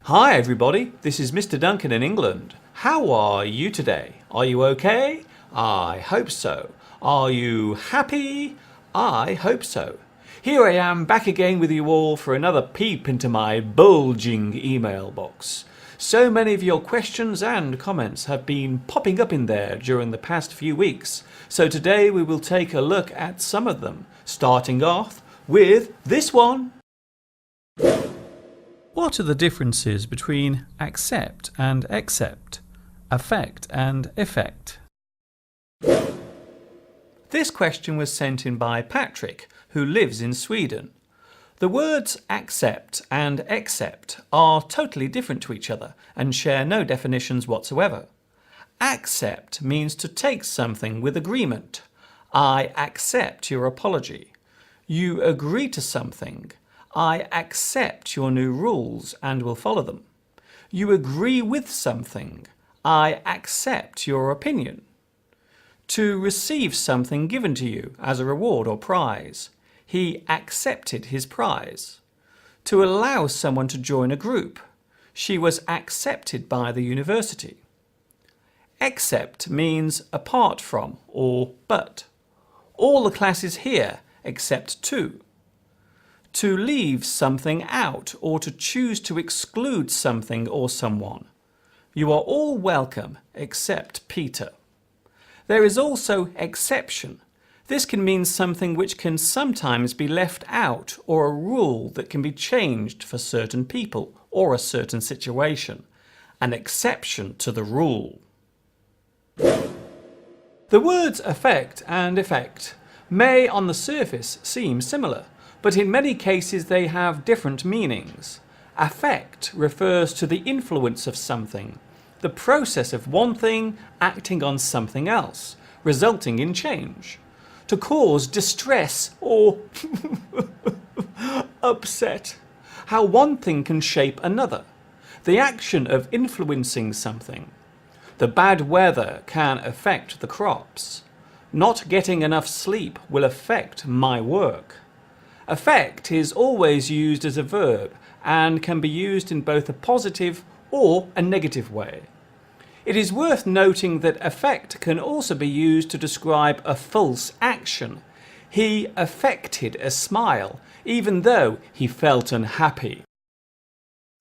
Hi everybody, this is Mr. Duncan in England. How are you today? Are you okay? I hope so. Are you happy? I hope so. Here I am back again with you all for another peep into my bulging email box. So many of your questions and comments have been popping up in there during the past few weeks. So today we will take a look at some of them, starting off with this one. What are the differences between accept and accept, affect and effect? This question was sent in by Patrick, who lives in Sweden. The words accept and accept are totally different to each other and share no definitions whatsoever. Accept means to take something with agreement. I accept your apology. You agree to something. I accept your new rules and will follow them. You agree with something. I accept your opinion. To receive something given to you as a reward or prize. He accepted his prize. To allow someone to join a group. She was accepted by the university. Except means apart from or but. All the classes here except two. To leave something out or to choose to exclude something or someone. You are all welcome except Peter. There is also exception. This can mean something which can sometimes be left out or a rule that can be changed for certain people or a certain situation. An exception to the rule. The words affect and effect may on the surface seem similar, but in many cases they have different meanings. Affect refers to the influence of something, the process of one thing acting on something else, resulting in change. To cause distress or upset. How one thing can shape another. The action of influencing something. The bad weather can affect the crops. Not getting enough sleep will affect my work. Affect is always used as a verb and can be used in both a positive or a negative way. It is worth noting that affect can also be used to describe a false action. He affected a smile, even though he felt unhappy.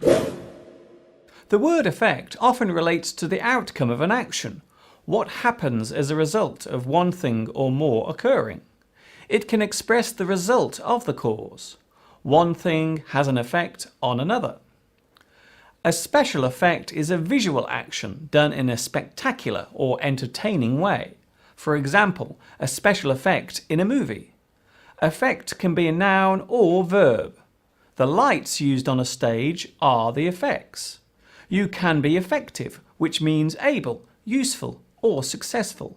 The word affect often relates to the outcome of an action, what happens as a result of one thing or more occurring. It can express the result of the cause. One thing has an effect on another. A special effect is a visual action done in a spectacular or entertaining way. For example, a special effect in a movie. Effect can be a noun or verb. The lights used on a stage are the effects. You can be effective, which means able, useful, or successful.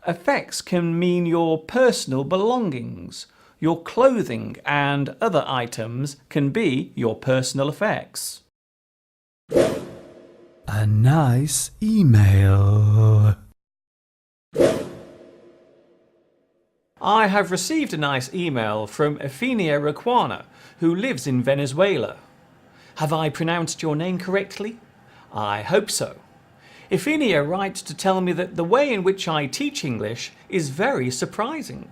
Effects can mean your personal belongings. Your clothing and other items can be your personal effects. A nice email. I have received a nice email from Efinia Requana, who lives in Venezuela. Have I pronounced your name correctly? I hope so. Efinia writes to tell me that the way in which I teach English is very surprising.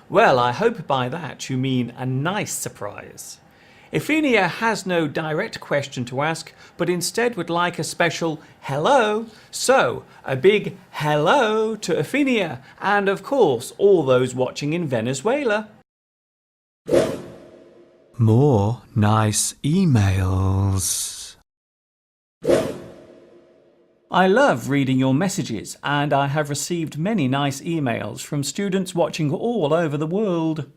Well, I hope by that you mean a nice surprise. Efinia has no direct question to ask, but instead would like a special hello. So, a big hello to Efinia and of course all those watching in Venezuela. More nice emails. I love reading your messages and I have received many nice emails from students watching all over the world.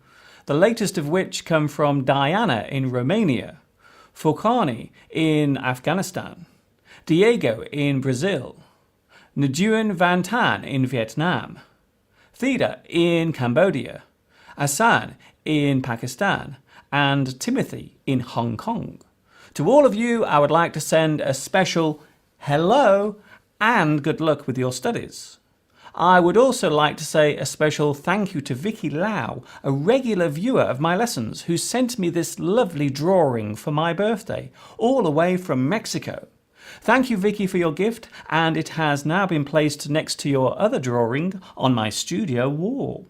The latest of which come from Diana in Romania, Fokani in Afghanistan, Diego in Brazil, Nguyen Van Tan in Vietnam, Theda in Cambodia, Asan in Pakistan, and Timothy in Hong Kong. To all of you, I would like to send a special hello and good luck with your studies. I would also like to say a special thank you to Vicky Lau, a regular viewer of my lessons, who sent me this lovely drawing for my birthday, all the way from Mexico. Thank you, Vicky, for your gift, and it has now been placed next to your other drawing on my studio wall.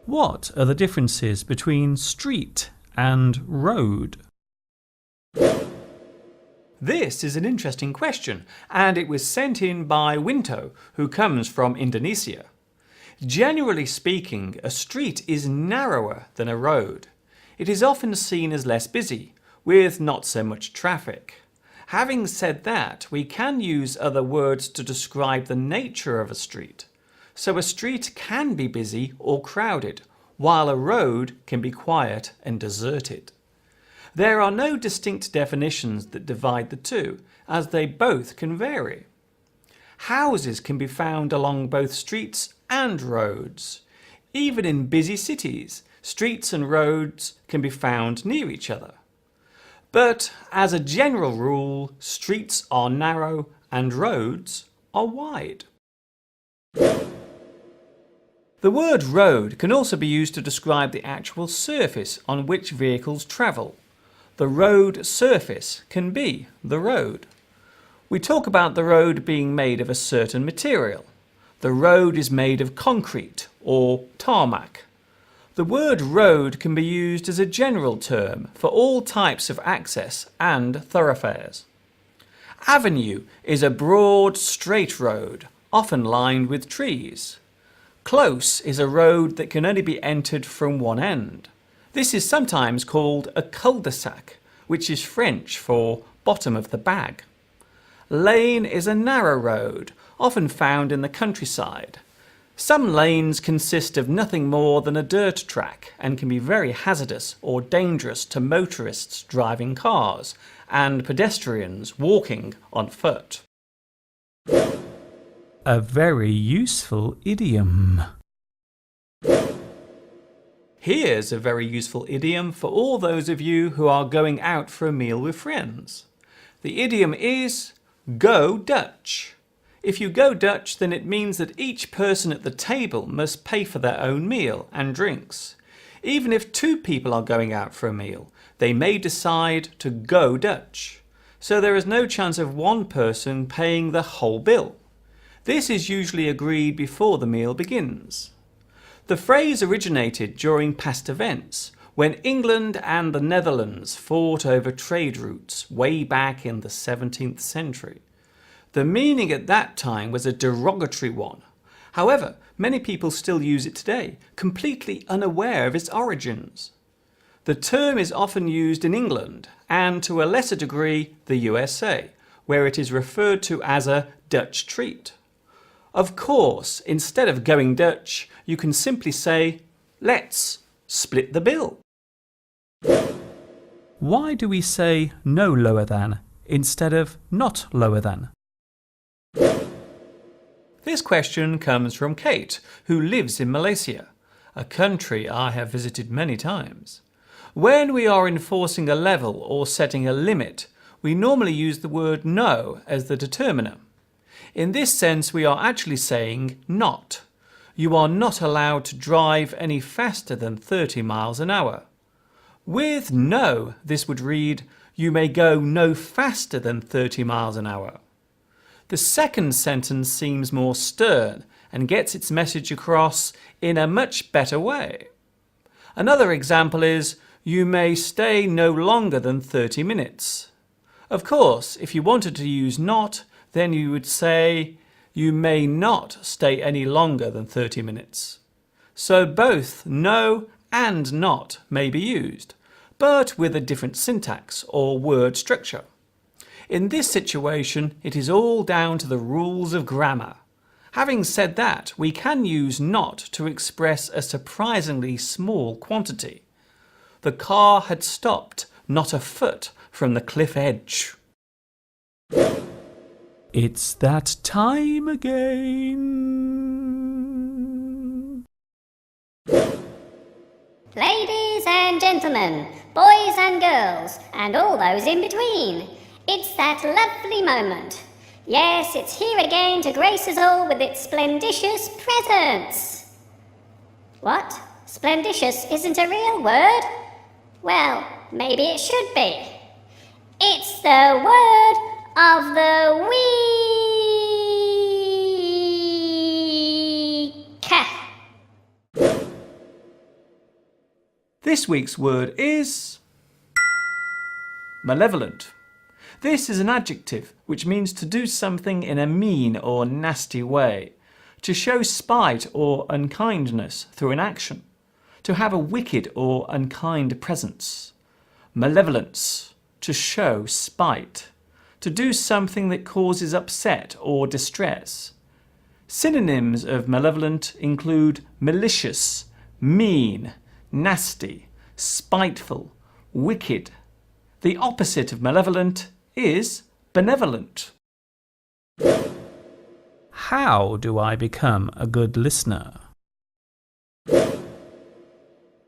What are the differences between street and road? This is an interesting question, and it was sent in by Winto, who comes from Indonesia. Generally speaking, a street is narrower than a road. It is often seen as less busy, with not so much traffic. Having said that, we can use other words to describe the nature of a street. So a street can be busy or crowded, while a road can be quiet and deserted. There are no distinct definitions that divide the two, as they both can vary. Houses can be found along both streets and roads. Even in busy cities, streets and roads can be found near each other. But as a general rule, streets are narrow and roads are wide. The word road can also be used to describe the actual surface on which vehicles travel. The road surface can be the road. We talk about the road being made of a certain material. The road is made of concrete or tarmac. The word road can be used as a general term for all types of access and thoroughfares. Avenue is a broad, straight road, often lined with trees. Close is a road that can only be entered from one end. This is sometimes called a cul-de-sac, which is French for bottom of the bag. Lane is a narrow road, often found in the countryside. Some lanes consist of nothing more than a dirt track and can be very hazardous or dangerous to motorists driving cars and pedestrians walking on foot. A very useful idiom. Here's a very useful idiom for all those of you who are going out for a meal with friends. The idiom is go Dutch. If you go Dutch, then it means that each person at the table must pay for their own meal and drinks. Even if two people are going out for a meal, they may decide to go Dutch. So there is no chance of one person paying the whole bill. This is usually agreed before the meal begins. The phrase originated during past events, when England and the Netherlands fought over trade routes way back in the 17th century. The meaning at that time was a derogatory one. However, many people still use it today, completely unaware of its origins. The term is often used in England and to a lesser degree the USA, where it is referred to as a Dutch treat. Of course, instead of going Dutch, you can simply say, let's split the bill. Why do we say no lower than instead of not lower than? This question comes from Kate, who lives in Malaysia, a country I have visited many times. When we are enforcing a level or setting a limit, we normally use the word no as the determiner. In this sense, we are actually saying not. You are not allowed to drive any faster than 30 miles an hour. With no, this would read, you may go no faster than 30 miles an hour. The second sentence seems more stern and gets its message across in a much better way. Another example is, you may stay no longer than 30 minutes. Of course, if you wanted to use not, then you would say, you may not stay any longer than 30 minutes. So both no and not may be used, but with a different syntax or word structure. In this situation, it is all down to the rules of grammar. Having said that, we can use not to express a surprisingly small quantity. The car had stopped not a foot from the cliff edge. It's that time again. Ladies and gentlemen, boys and girls, and all those in between, it's that lovely moment. Yes, it's here again to grace us all with its splendicious presence. What? Splendicious isn't a real word? Well, maybe it should be. It's the word of the week. This week's word is malevolent. This is an adjective which means to do something in a mean or nasty way, to show spite or unkindness through an action, to have a wicked or unkind presence. Malevolence, to show spite, to do something that causes upset or distress. Synonyms of malevolent include malicious, mean, nasty, spiteful, wicked. The opposite of malevolent is benevolent. How do I become a good listener?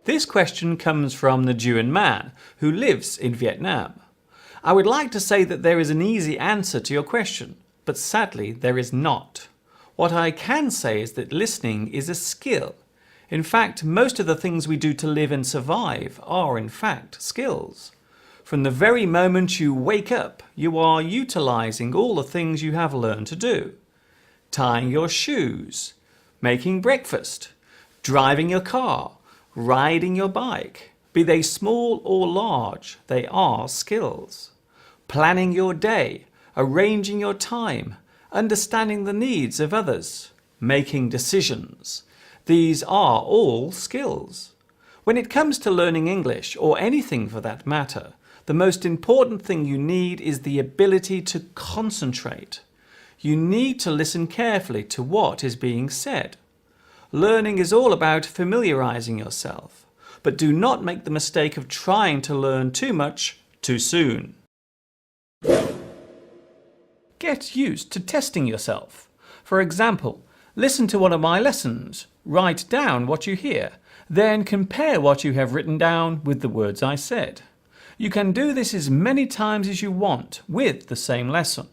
This question comes from the Duan man who lives in Vietnam. I would like to say that there is an easy answer to your question, but sadly there is not. What I can say is that listening is a skill. In fact, most of the things we do to live and survive are in fact skills. From the very moment you wake up, you are utilizing all the things you have learned to do. Tying your shoes, making breakfast, driving your car, riding your bike. Be they small or large, they are skills. Planning your day, arranging your time, understanding the needs of others, making decisions. These are all skills. When it comes to learning English, or anything for that matter, the most important thing you need is the ability to concentrate. You need to listen carefully to what is being said. Learning is all about familiarizing yourself, but do not make the mistake of trying to learn too much too soon. Get used to testing yourself. For example, listen to one of my lessons, write down what you hear, then compare what you have written down with the words I said. You can do this as many times as you want with the same lesson.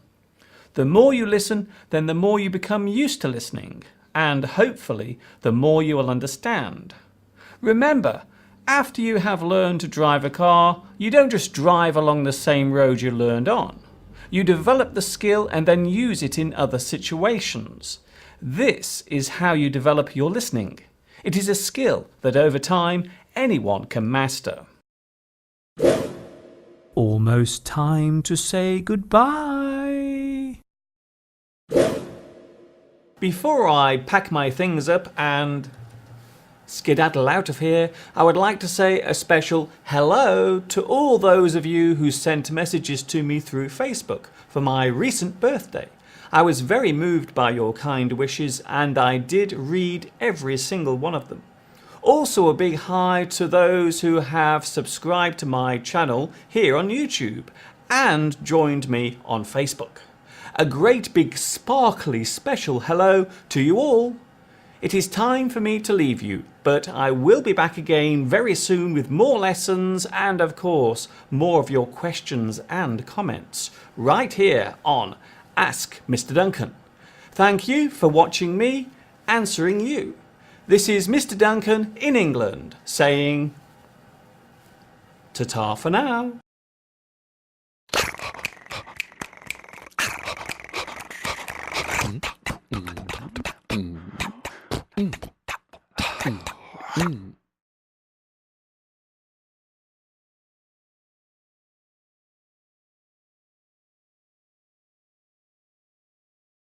The more you listen, then the more you become used to listening, and hopefully the more you will understand. Remember, after you have learned to drive a car, you don't just drive along the same road you learned on. You develop the skill and then use it in other situations. This is how you develop your listening. It is a skill that over time anyone can master. Almost time to say goodbye. Before I pack my things up and skedaddle out of here, I would like to say a special hello to all those of you who sent messages to me through Facebook for my recent birthday. I was very moved by your kind wishes and I did read every single one of them. Also a big hi to those who have subscribed to my channel here on YouTube and joined me on Facebook. A great big sparkly special hello to you all. It is time for me to leave you, but I will be back again very soon with more lessons and of course more of your questions and comments right here on Ask Mr. Duncan. Thank you for watching me answering you. This is Mr. Duncan in England saying ta-ta for now. Mm.